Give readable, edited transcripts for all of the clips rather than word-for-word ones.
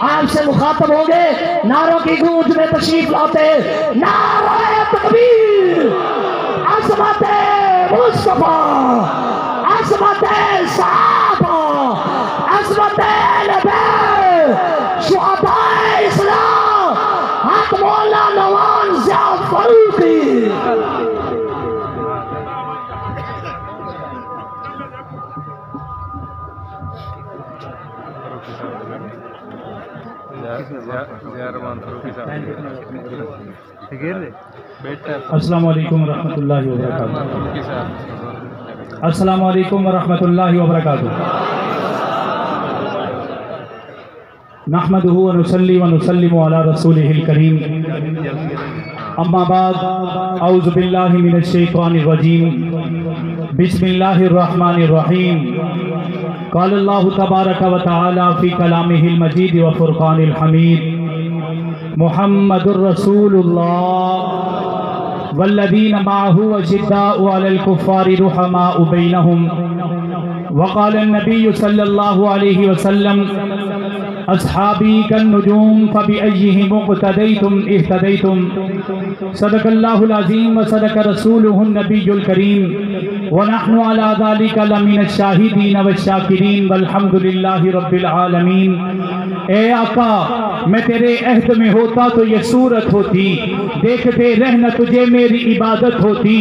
آپ سے مخاطب ہوں گے، نعروں کی گونج میں تشریف لاتے نعرہ تکبیر، عظمت مصطفیٰ، عظمت صحابہ، عظمت نبی، شہداء اسلام، حق مولا نوان ضیاء فاروقی۔ السلام علیکم ورحمۃ اللہ وبرکاتہ۔ السلام علیکم ورحمۃ اللہ وبرکاتہ۔ نحمدہ ونصلی ونسلم علی رسولہ الکریم، اما بعد، اعوذ باللہ من الشیطان الرجیم، بسم اللہ الرحمن الرحیم۔ قال اللہ تبارک و تعالی فی کلامہ المجید و فرقان الحمید، محمد الرسول اللہ والذین معہ اشداء علی الکفار رحماء بینہم، وقال النبی صلی اللہ علیہ وسلم اصحابی کالنجوم فبأیہم اقتدیتم اہتدیتم۔ صدق اللہ العظیم وصدق رسولہ النبی الکریم، ونحن على ذلك لمن الشاہدین والشاکرین والحمد للہ رب العالمین۔ اے آقا، میں تیرے عہد میں ہوتا تو یہ صورت ہوتی، دیکھتے رہنا تجھے میری عبادت ہوتی،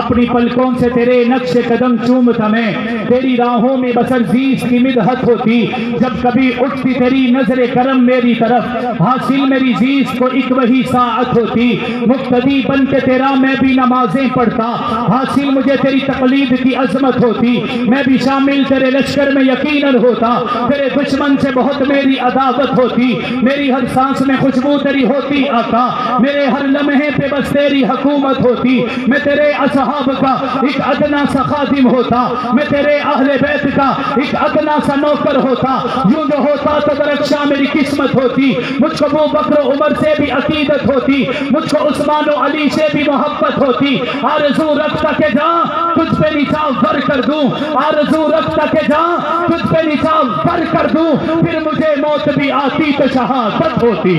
اپنی پلکوں سے تیرے نقش قدم چومتا میں، تیری راہوں میں بسر زیز کی مدحت ہوتی، جب کبھی اٹھتی تیری نظر کرم میری طرف، حاصل میری زیز کو ایک وہی ساعت ہوتی، مقتدی بن کے تیرا میں بھی نمازیں پڑھتا، حاصل مجھے تیری تقلید کی عظمت ہوتی، میں بھی شامل تیرے لشکر میں یقیناً ہوتا، تیرے دشمن سے بہت میری عداوت ہوتی، میری ہر سانس میں خوشبو تیری ہوتی آقا، میرے ہر لمحے پہ بس تیری حکومت ہوتی، میں تیرے اصحاب کا ایک ادنا سا خادم ہوتا، میں تیرے اہل بیت کا ایک ادنا سا نوکر ہوتا، یوں جو ہوتا تو درخشاں میری قسمت ہوتی، مجھ کو ابو بکر و عمر سے بھی عقیدت ہوتی، مجھ کو عثمان و علی سے بھی محبت ہوتی، آرزو رکھتا کہ جاں تجھ پہ نچاو بر کر دوں، آرزو رکھتا کہ جاں تجھ پہ نچاو بر کر دوں، پھر مجھے موت بھی آتی تو شہادت ہوتی،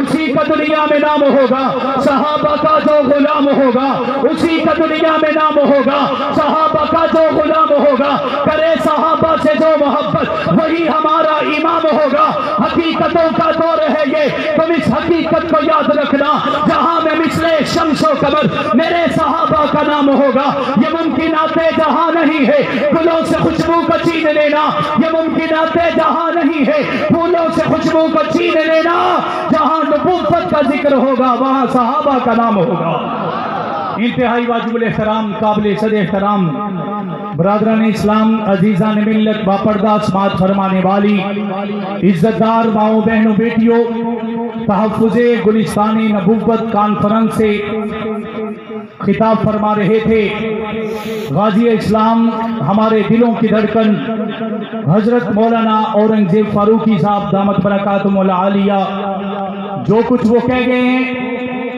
اسی کا دنیا میں نام ہوگا صحابہ کا جو غلام ہوگا، اسی کا دنیا میں نام ہوگا صحابہ کا جو غلام ہوگا، کرے صحابہ سے جو محبت وہی ہمارا امام ہوگا، حقیقتوں کا دور ہے یہ، تم اس حقیقت کو یاد رکھنا، جہاں میں مثل شمس و قمر میرے صحابہ کا نام ہوگا، یہ ممکنات جہاں نہیں ہے گلوں سے خوشبو کو چھین لینا، یہ ممکنات جہاں نہیں ہے پھولوں سے خوشبو کو چھین لینا، جہاں نبوت کا ذکر ہوگا وہاں صحابہ کا نام ہوگا۔ انتہائی واجب الاحترام، قابل صد احترام برادران اسلام، عزیزان ملت، باپردہ سماعت فرمانے والی عزتدار ماؤں بہنوں بیٹیوں، تحفظ گلستان نبوت کانفرنس سے خطاب فرما رہے تھے غازی اسلام، ہمارے دلوں کی دھڑکن حضرت مولانا اورنگزیب فاروقی صاحب دامت برکاتہم العالیہ، جو کچھ وہ کہہ گئے ہیں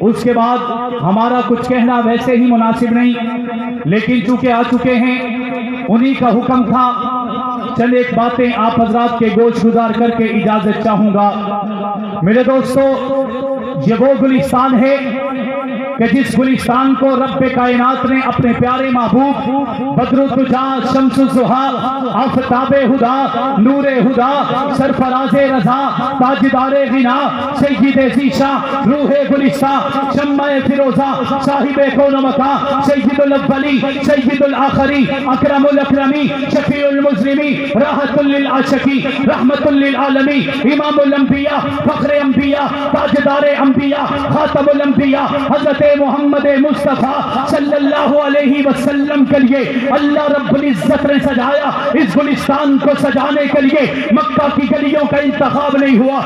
اس کے بعد ہمارا کچھ کہنا ویسے ہی مناسب نہیں، لیکن چونکہ آ چکے ہیں انہی کا حکم تھا، چند ایک باتیں آپ حضرات کے گوش گزار کر کے اجازت چاہوں گا۔ میرے دوستو، یہ وہ گلستان ہے کہ جس گلستان کو رب کائنات نے اپنے پیارے محبوب بدر الدجا، شمس الضحیٰ، آفتاب ہدا، نور ہدا، سرفراز رضا، تاجدار غنا، سید ذیشاں، روح گلستان، شمع فیروزہ، صاحب کون و مکان، سید الاولی، سید الآخری، اکرم الاکرمی، شفیع المسلمی، راحت للعاشقی، رحمت للعالمی، امام الانبیاء، فخر انبیاء، تاجدار انبیاء، خاتم الانبیاء، حضرت محمد مصطفیٰ صلی اللہ علیہ وسلم کے لیے اللہ رب العزت نے سجایا۔ اس گلستان کو سجانے کے لیے مکہ کی گلیوں کا انتخاب نہیں ہوا،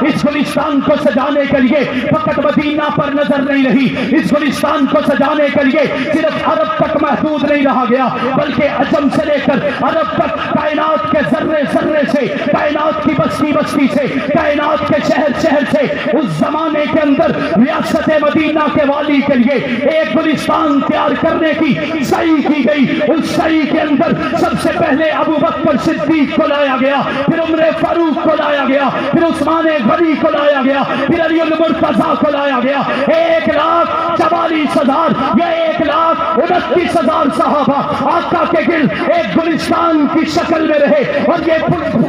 اس گلستان کو سجانے کے لیے فقط مدینہ پر نظر نہیں رہی، اس گلستان کو سجانے کے لیے صرف عرب تک محدود نہیں رہا گیا، بلکہ عجم سے لے کر عرب تک، کائنات کے ذرے ذرے سے، کائنات کی بستی بستی سے، کائنات کے شہر شہر سے، اس زمانے کے اندر ریاست ریاست مدینہ کے والی کے لیے ایک گلستان تیار کرنے کی سعی کی گئی. اس سعی کے اندر سب سے پہلے ابو بکر صدیق کو لایا گیا, پھر عمر فاروق کو لایا گیا, پھر عثمان غنی کو لایا گیا, پھر علی المرتضیٰ کو لایا گیا. 1,44,000 یا 1,29,000 صحابہ آقا کے گرد ایک گلستان کی شکل میں رہے, اور یہ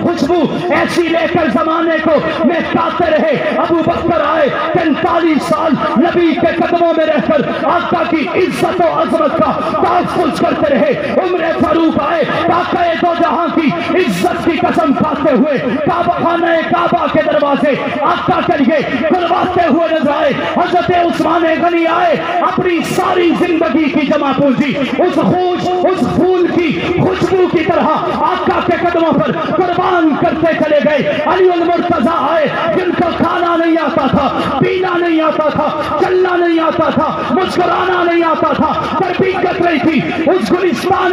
خوشبو ایسی لے کر زمانے کو مہکاتے رہے. ابو بکر آئے 45 سال نبی کے قدموں میں رہ کر آقا کی عزت و عظمت کا تحفظ کرتے رہے. عمر فاروق آئے آقا دو جہاں کی عزت کی قسم کھاتے ہوئے خانہ کعبہ کے دروازے آقا کے لیے کھلواتے ہوئے نظر آئے. حضرت عثمان غنی آئے, اپنی ساری زندگی کی جمع پونجی اس پھول کی خوشبو کی طرح آقا کے قدموں پر قربان کرتے چلے گئے. علی المرتضیٰ آئے, جن کو کھانا نہیں آتا تھا, پینا نہیں آتا تھا, چلنا نہیں آتا تھا, مسکرانا نہیں آتا تھا, تربیت رہی تھی اس گلستان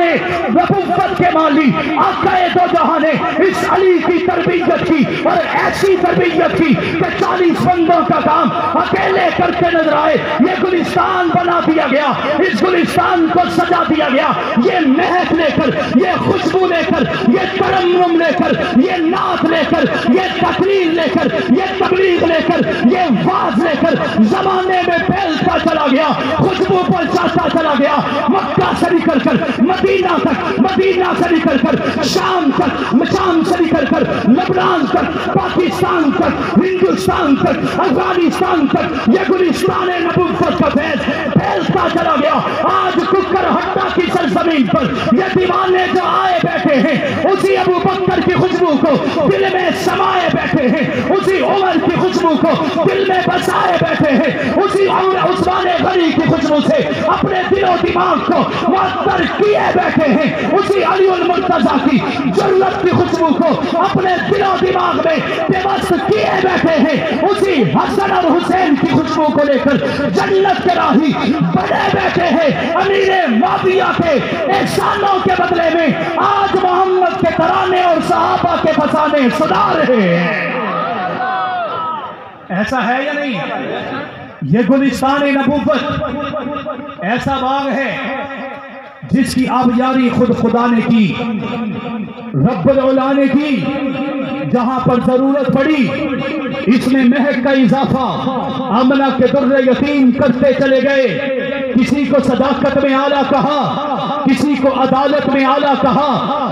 نبوت کے مالی آقا دو جہاں نے اس علی کی تربیت کی, اور ایسی تربیت کی کہ 40 بندوں کا کام اکیلے کرتے نظر آئے. یہ گلستان بنا دیا گیا, اس گلستان کو سجا دیا گیا. یہ مہک لے کر, یہ خوشبو لے کر, یہ ترنم لے کر, یہ نعت لے کر, یہ تقریر لے کر, یہ تبلیغ لے کر, یہ واز لے کر زمانے میں پھیلتا چلا گیا, خوشبو پہنچاتا چلا گیا. مکہ سے نکل کر مدینہ تک, مدینہ سے نکل کر شام تک, شام سے نکل کر لبنان تک, پاکستان تک, ہندوستان تک, افغانستان تک یہ گلستان نبوت کا فیض پھیلتا چلا گیا. آج ککر ہٹا کی سرزمین پر یہ دیوانے جو آئے بیٹھے ہیں, اسی ابو بکر کی خوشبو کو دل میں سمائے بیٹھے ہیں, اسی عمر کی خوشبو کو دل میں بسائے بیٹھے ہیں, اسی عثمان غنی کی خوشبو سے اپنے دل و دماغ کو معطر کیے بیٹھے ہیں, اسی علی المرتضیٰ کی جرت کی خوشبو کو اپنے دل و دماغ میں پیوست کیے بیٹھے ہیں, اسی حسن اور حسین کی خوشبو کو لے کر جنت کے راہی بڑے بیٹھے ہیں. امیر معاویہ کے احسانوں کے بدلے میں آج محمد کے ترانے اور صحابہ کے فسانے سنا رہے ہیں. ایسا ہے یا نہیں؟ یہ گلستان نبوت ایسا باغ ہے جس کی آبیاری خود خدا نے کی, رب العلا نے کی. جہاں پر ضرورت پڑی اس میں مہک کا اضافہ امنہ کے در یتیم کرتے چلے گئے. کسی کو صداقت میں اعلیٰ کہا, کسی کو عدالت میں اعلیٰ کہا,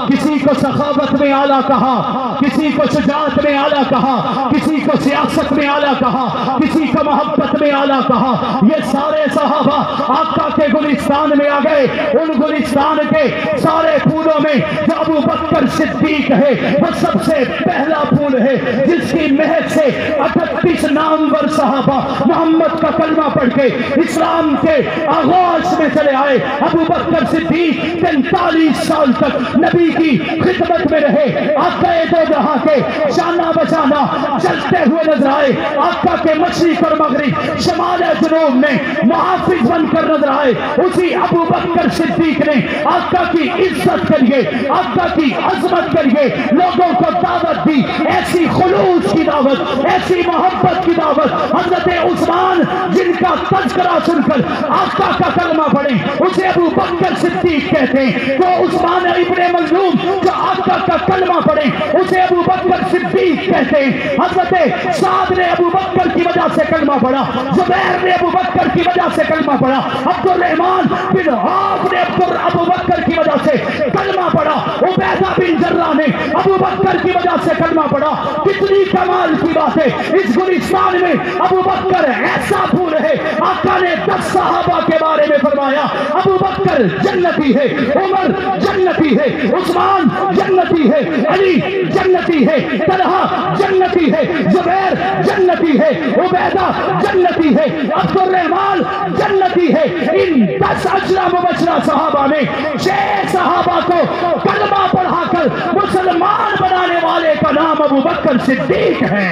کسی کو سخاوت میں اعلیٰ کہا, کسی کو شجاعت میں اعلیٰ کہا, کسی کو سیاست میں اعلیٰ کہا, کسی کو محبت میں اعلیٰ کہا. یہ سارے صحابہ آقا کے گلستان میں آ گئے. ان گلستان کے سارے پھولوں میں جو ابو بکر صدیق ہے وہ سب سے پہلا پھول ہے, جس کی مہک سے 38 نامور صحابہ محمد کا کلمہ پڑھ کے اسلام کے آغاز میں چلے آئے. ابو بکر صدیق 45 سال تک نبی کی خدمت میں رہے. آقا دو جہاں کے شانہ بشانہ چلتے ہوئے نظر آئے. آقا کے مشرق اور مغرب, شمال جنوب میں محافظ بن کر نظر آئے. اسی ابو بکر صدیق نے آقا کی عزت کے لیے, آقا کی عظمت کے لیے لوگوں کو دعوت دی. ایسی خلوص کی دعوت, ایسی محبت کی دعوت. حضرت عثمان جن کا تذکرہ سن کر آقا کا کلمہ پڑھیں اسے ابو بکر صدیق کہتے ہیں. تو عثمان ابن مظلوم جو آقا کا کلمہ پڑھیں اسے ابو بکر صدیق کہتے ہیں. حضرت سعد نے ابو بکر کی وجہ سے کلمہ پڑھا, زبیر نے ابو بکر کی وجہ سے کلمہ پڑھا, عبد الرحمن بن عوف نے ابو بکر کی وجہ سے کلمہ پڑھا, عبیدہ بن جرہ نے ابو بکر کی وجہ سے کلمہ پڑھا. کتنی کمال کی بات ہے. اس گلستان میں ابو بکر ایسا پھول ہے. آقا نے 10 صحابہ کے بارے میں فرمایا ابو بکر جنتی ہے, عمر جنتی ہے, عثمان جنتی ہے, علی جنتی ہے, طلحہ جنتی ہے, زبیر جنتی ہے, عبیدہ جنتی ہے, عبد الرحمن جنتی ہے. ان 10 عشرہ مبشرہ صحابہ نے 6 صحابہ کو کلمہ پڑھا کر مسلمان بنانے والے کا نام ابو بکر صدیق ہے.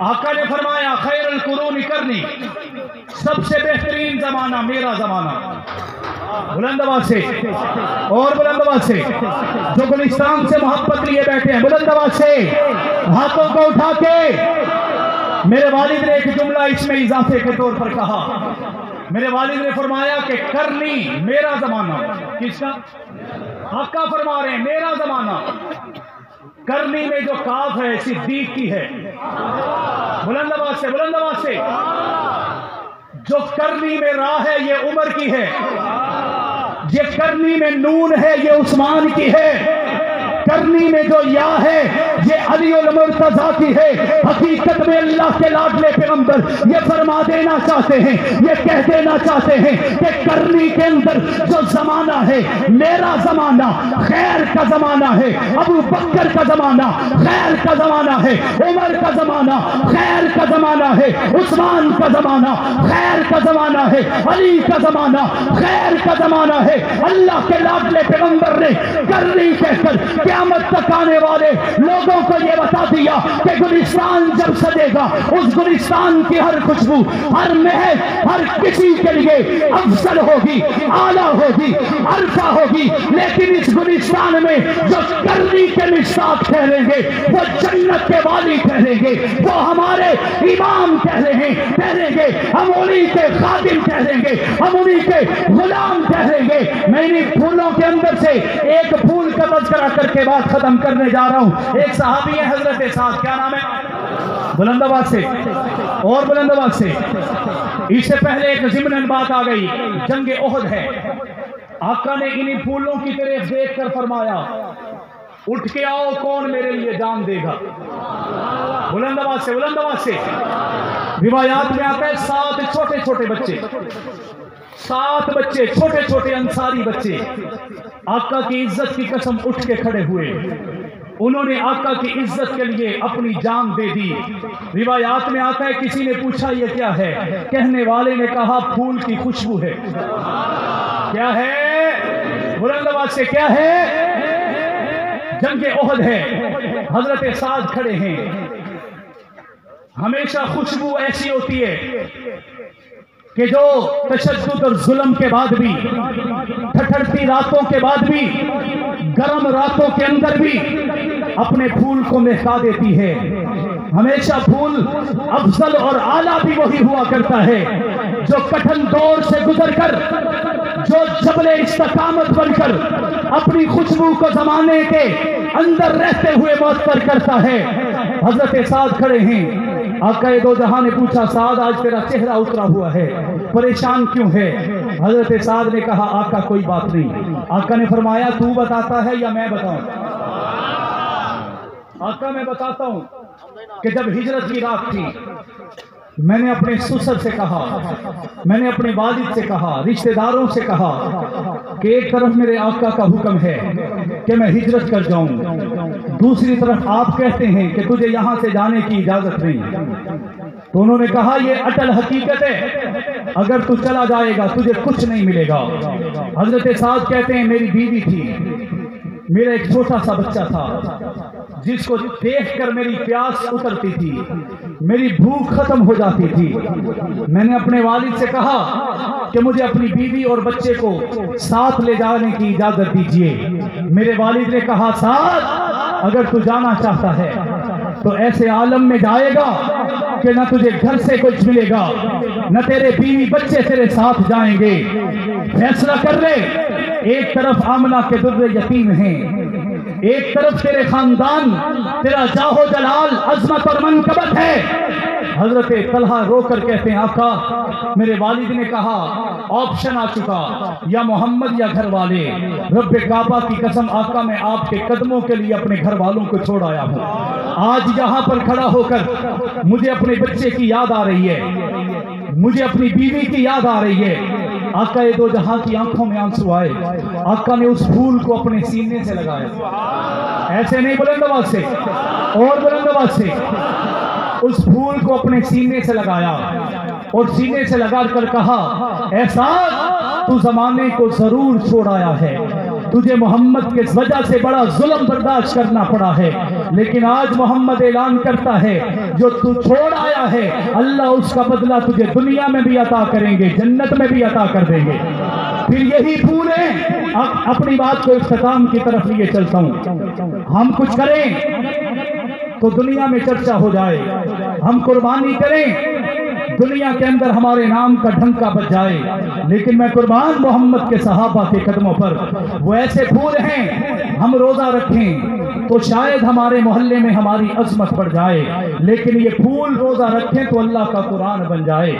آقا نے فرمایا خیر القرون کرنی, سب سے بہترین زمانہ میرا زمانہ. بلند آواز سے اور بلند آواز سے جو گلستان سے محبت لیے بیٹھے ہیں, بلند آواز سے ہاتھوں کو اٹھا کے میرے والد نے ایک جملہ اس میں اضافے کے طور پر کہا. میرے والد نے فرمایا کہ کرنی میرا زمانہ. کس کا؟ آقا فرما رہے ہیں میرا زمانہ. کرنی میں جو کاف ہے صدیق کی ہے. بلند آواز سے، بلند آواز سے. جو کرنی میں راہ ہے یہ عمر کی ہے. یہ کرنی میں نون ہے یہ عثمان کی ہے. کرنی میں جو یا ہے یہ علی المرتضیٰ کی ہے. حقیقت میں اللہ کے لاڈلے پیغمبر یہ فرما دینا چاہتے ہیں، یہ کہہ دینا چاہتے ہیں کہ کرنی کے اندر جو زمانہ ہے میرا زمانہ خیر کا زمانہ ہے. ابو بکر کا زمانہ خیر کا زمانہ ہے. عمر کا زمانہ خیر کا زمانہ ہے. عثمان کا زمانہ خیر کا زمانہ ہے. علی کا زمانہ خیر کا زمانہ ہے. اللہ کے لاڈلے پیغمبر نے کرنی کہہ کر قیامت تک آنے والے لوگوں کو یہ بتا دیا کہ گلستان جب سجے گا اس گلستان کی ہر خوشبو، ہر مہک، ہر کسی کے لیے افضل ہوگی، اعلیٰ ہوگی، عرفہ ہوگی. لیکن اس گلستان میں جو کرنی کے مصداق ٹھہریں گے وہ جنت کے والی ٹھہریں گے، وہ ہمارے امام ٹھہریں گے، ہم انہی کے خادم ٹھہریں گے، ہم انہی کے غلام ٹھہریں گے. میں انہی پھولوں کے اندر سے ایک پھول کا تذکرہ کر کے بات ختم کرنے جا رہا ہوں. ایک صحابی ہے حضرت سعد. کیا نام ہے؟ بلند آواز سے اور بلند آواز سے. اس سے پہلے ایک ضمن بات آ گئی، جنگ احد ہے. آقا نے انہی پھولوں کی طرف دیکھ کر فرمایا اٹھ کے آؤ کون میرے لیے جان دے گا. بلند آواز سے، بلند آواز سے. روایات میں آتا ہے 7 چھوٹے چھوٹے بچے، 7 بچے چھوٹے چھوٹے انصاری بچے آقا کی عزت کی قسم اٹھ کے کھڑے ہوئے. انہوں نے آقا کی عزت کے لیے اپنی جان دے دی. روایات میں آتا ہے کسی نے پوچھا یہ کیا ہے؟ کہنے والے نے کہا پھول کی خوشبو ہے. کیا ہے؟ بلند آواز سے کیا ہے؟ جنگ احد ہے. حضرت سعد کھڑے ہیں. ہمیشہ خوشبو ایسی ہوتی ہے کہ جو تشدد اور ظلم کے بعد بھی، ٹھٹھڑتی راتوں کے بعد بھی، گرم راتوں کے اندر بھی اپنے پھول کو مہکا دیتی ہے. ہمیشہ پھول افضل اور اعلیٰ بھی وہی ہوا کرتا ہے جو کٹھن دور سے گزر کر، جو جبل استقامت بن کر اپنی خوشبو کو زمانے کے اندر رہتے ہوئے معطر کرتا ہے. حضرت سعد کھڑے ہیں. آقا دو جہاں نے پوچھا سعد آج تیرا چہرہ اترا ہوا ہے، پریشان کیوں ہے؟ حضرت سعد نے کہا آقا کوئی بات نہیں. آقا نے فرمایا تو بتاتا ہے یا میں بتاؤں؟ آقا میں بتاتا ہوں کہ جب ہجرت کی رات تھی میں نے اپنے سسر سے کہا، میں نے اپنے والد سے کہا، رشتہ داروں سے کہا کہ ایک طرف میرے آقا کا حکم ہے کہ میں ہجرت کر جاؤں، دوسری طرف آپ کہتے ہیں کہ تجھے یہاں سے جانے کی اجازت نہیں. تو انہوں نے کہا یہ اٹل حقیقت ہے، اگر تو چلا جائے گا تجھے کچھ نہیں ملے گا. حضرت سعد کہتے ہیں میری بیوی تھی، میرا ایک چھوٹا سا بچہ تھا جس کو دیکھ کر میری پیاس اترتی تھی، میری بھوک ختم ہو جاتی تھی. میں نے اپنے والد سے کہا کہ مجھے اپنی بیوی اور بچے کو ساتھ لے جانے کی اجازت دیجیے. میرے والد نے کہا سعد اگر تو جانا چاہتا ہے تو ایسے عالم میں جائے گا کہ نہ تجھے گھر سے کچھ ملے گا، نہ تیرے بیوی بچے تیرے ساتھ جائیں گے. فیصلہ کر لے، ایک طرف آمنہ کے در یتیم ہیں، ایک طرف تیرے خاندان، تیرا جاہ و جلال، عظمت اور منقبت ہے. حضرت طلحہ رو کر کہتے ہیں آقا میرے والد نے کہا آپشن آ چکا، یا محمد یا گھر والے. رب کعبہ کی قسم آقا میں آپ کے قدموں کے لیے اپنے گھر والوں کو چھوڑ آیا ہوں. آج یہاں پر کھڑا ہو کر مجھے اپنے بچے کی یاد آ رہی ہے، مجھے اپنی بیوی کی یاد آ رہی ہے. آقا دو جہاں کی آنکھوں میں آنسو آئے. آقا نے اس پھول کو اپنے سینے سے لگایا. ایسے نہیں، بلند آواز سے اور بلند آواز سے. اس پھول کو اپنے سینے سے لگایا اور سینے سے لگا کر کہا ایسا تو زمانے کو ضرور چھوڑ آیا ہے، تجھے محمد کے وجہ سے بڑا ظلم برداشت کرنا پڑا ہے، لیکن آج محمد اعلان کرتا ہے جو تو چھوڑ آیا ہے اللہ اس کا بدلہ تجھے دنیا میں بھی عطا کریں گے، جنت میں بھی عطا کر دیں گے. پھر یہی پھولیں. اپنی بات کو اختتام کی طرف لیے چلتا ہوں. ہم کچھ کریں تو دنیا میں چرچا ہو جائے، ہم قربانی کریں دنیا کے اندر ہمارے نام کا ڈھنکا بج جائے، لیکن میں قربان محمد کے صحابہ کے قدموں پر، وہ ایسے پھول ہیں ہم روزہ رکھیں تو شاید ہمارے محلے میں ہماری عظمت بڑھ جائے، لیکن یہ پھول روزہ رکھیں تو اللہ کا قرآن بن جائے،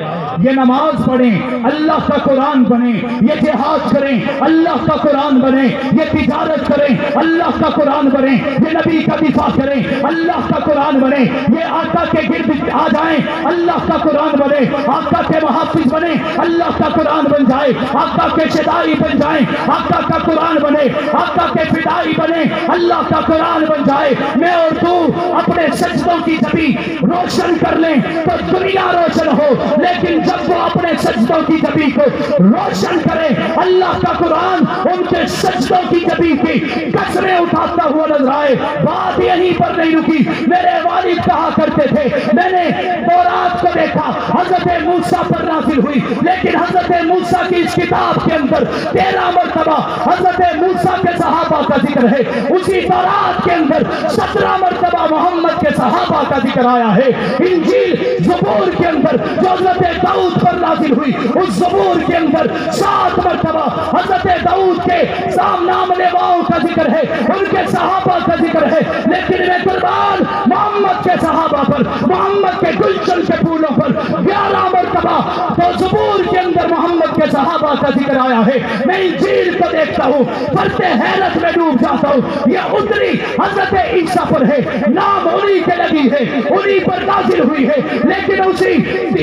یہ نماز پڑھیں اللہ کا قرآن بنے، یہ جہاد کریں اللہ کا قرآن بنے، یہ تجارت کریں اللہ کا قرآن بنے، یہ نبی کا دفاع کریں اللہ کا قرآن بنے، یہ آقا کے گرد آ جائیں اللہ کا قرآن بنے، آقا کے محافظ بنے اللہ کا قرآن بن جائے، آقا کے شدائی بن جائیں آقا کا قرآن بنے، آقا کے فدائی بنے اللہ کا قرآن بن جائے۔ میں اور تو اپنے سجدوں کی جبی روشن کر لیں تو دنیا روشن ہو، لیکن جب وہ اپنے سجدوں کی جبی کو روشن کرے اللہ کا قرآن ان کے سجدوں کی جبی کی قسمیں اٹھاتا ہوا نظر آئے۔ بات یہیں پر نہیں رکی، میرے والد کہا کرتے تھے میں نے تورات کو دیکھا حضرت موسیٰ پر نازل ہوئی، لیکن حضرت موسیٰ کی اس کتاب کے اندر 13 مرتبہ حضرت موسیٰ کے صحابہ کا ذکر ہے، اسی تورات کے اندر 17 مرتبہ محمد کے صحابہ کا ذکر آیا ہے۔ انجیل زبور کے اندر جو حضرت داؤد پر نازل ہوئی اس زبور کے اندر 7 مرتبہ حضرت داؤد کے نام لیواؤں کا ذکر ہے، ان کے صحابہ کا ذکر ہے، لیکن میں قربان محمد کے صحابہ پر، محمد کے گلشن کے پھولوں پر 11 مرتبہ تو زبور کے اندر محمد کے صحابہ کا ذکر آیا ہے۔ میں انجیل کو دیکھتا ہوں پڑھتے حیرت میں ڈوب جاتا ہوں، یہ اتری حضرت عیسیٰ پر ہے، نام انہی کے لگی ہے، انہی پر نازل ہوئی ہے، لیکن اسی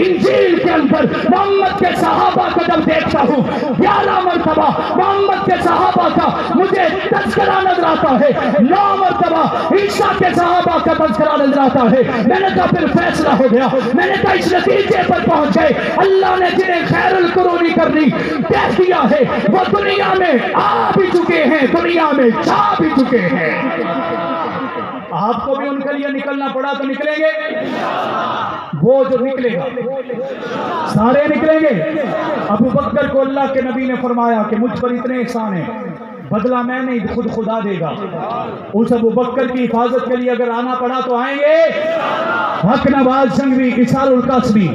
انجیل کے اندر محمد کے صحابہ کو جب دیکھتا ہوں 11 مرتبہ محمد کے صحابہ کا مجھے تذکرہ نظر آتا ہے، 9 مرتبہ عیسیٰ کے صحابہ کا تذکرہ نظر آتا ہے۔ میں نے کہا پھر فیصلہ ہو گیا، میں نے کہا اس نتیجے پر پہنچ گئے اللہ نے جنہیں خیر القرونی کرنی کہہ دیا ہے وہ دنیا میں آ بھی چکے ہیں، دنیا میں جا بھی چکے ہیں۔ آپ کو بھی ان کے لیے نکلنا پڑا تو نکلیں گے، وہ جو نکلے گا سارے نکلیں گے۔ ابو بکر کو اللہ کے نبی نے فرمایا کہ مجھ پر اتنے احسان ہیں، بدلہ میں نہیں خود خدا دے گا۔ اس ابو بکر کی حفاظت کے لیے اگر آنا پڑا تو آئیں گے۔ حق نواز جنگوی، اسحاق القاسمی،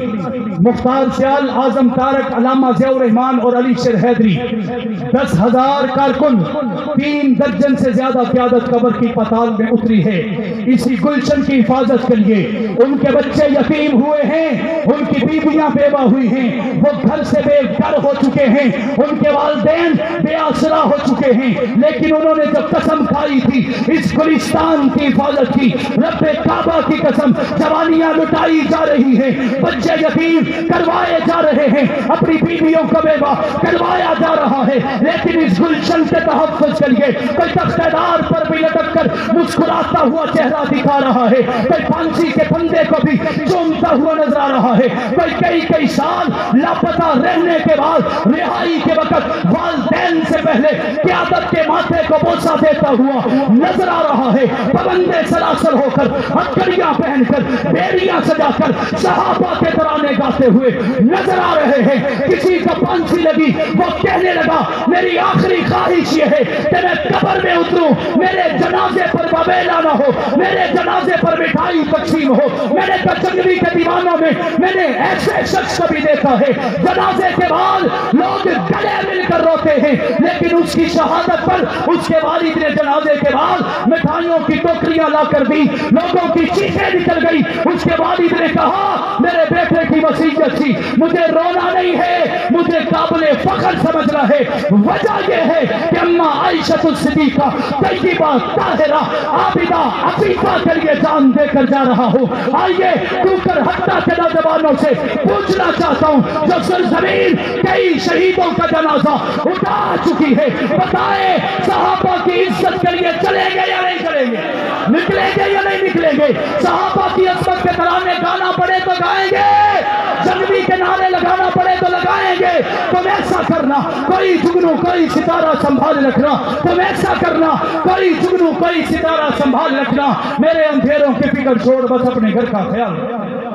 مختار سیال، اعظم طارق، علامہ ضیاء الرحمان اور علی شیر حیدری، 10,000 کارکن، 3 درجن سے زیادہ قیادت قبر کی پتال میں اتری ہے اسی گلشن کی حفاظت کے لیے۔ ان کے بچے یتیم ہوئے ہیں، ان کی بیویاں بیوہ ہوئی ہیں، وہ گھر سے بے گھر ہو چکے ہیں، ان کے والدین بے آسرا ہو چکے ہیں، لیکن انہوں نے جب قسم کھائی تھی اس گلستان کی حفاظت کی، رب کعبہ کی قسم، جوانیاں لٹائی جا رہی ہیں، بچے یتیم کروائے جا رہے ہیں، اپنی بیویوں کو بیوہ کروایا جا رہا ہے، لیکن اس گلشن کے تحفظ کے لیے کوئی تختہ دار پر بھی لٹک کر مسکراتا ہوا چہرہ دکھا رہا ہے، کوئی پھانسی کے پھندے کو بھی چومتا ہوا نظر آ رہا ہے، کوئی کئی سال لاپتہ رہنے کے بعد رہائی کے وقت والدین سے پہلے قیادت کے ماتھے کو بوسہ دیتا ہوا نظر آ رہا ہے، پابندے سلاسل ہو کر، ہتھکڑیاں پہن کر، بیڑیاں سجا کر صحابہ کے ترانے گاتے ہوئے نظر آ رہے ہیں۔ کسی کو پھانسی لگی، وہ کہنے لگا میری آخری خواہش یہ ہے کہ میں قبر میں اتروں، میرے جنازے پر وبیلا نہ ہو، میرے جنازے پر مٹھائی تقسیم ہو۔ میں نے جنگوی کے دیوانوں میں نے ایسے شخص کو بھی دیکھا ہے جنازے کے بعد لوگ گلے مل کر روتے ہیں، لیکن اس کی شہادت پر اس کے والد نے جنازے کے بعد مٹھائیوں کی ٹوکریاں لا کر دی، لوگوں کی چیخیں نکل گئی۔ اس کے والد نے کہا میرے بیٹے کی وصیت تھی، مجھے رونا نہیں ہے، مجھے قابل فخر سمجھنا ہے۔ وجہ یہ ہے کہ اماں عائشہ الصدیقہ طیبہ طاہرہ عابدہ عفیفہ کے لیے جان دے کر جا رہا ہوں۔ آئیے کوکر ہٹا کے نوجوانوں سے پوچھنا چاہتا ہوں جو سرزمین کئی شہیدوں کا جنازہ اٹھا چکی ہے، بتائیں صحابہ کی عزت کے لیے چلیں گے یا نہیں چلیں گے، نکلیں گے یا نہیں نکلیں گے؟ صحابہ کی عظمت کے ترانے گانا پڑے تو گائیں گے، جنگوی کے نعرے لگانا پڑے تو لگائیں گے۔ تم ایسا کرنا، کوئی جگنو کوئی ستارہ سنبھال رکھنا، تم ایسا کرنا، کوئی جگنو کوئی ستارہ سنبھال رکھنا۔ میرے اندھیروں کی فکر چھوڑ، بس اپنے گھر کا خیال رکھنا۔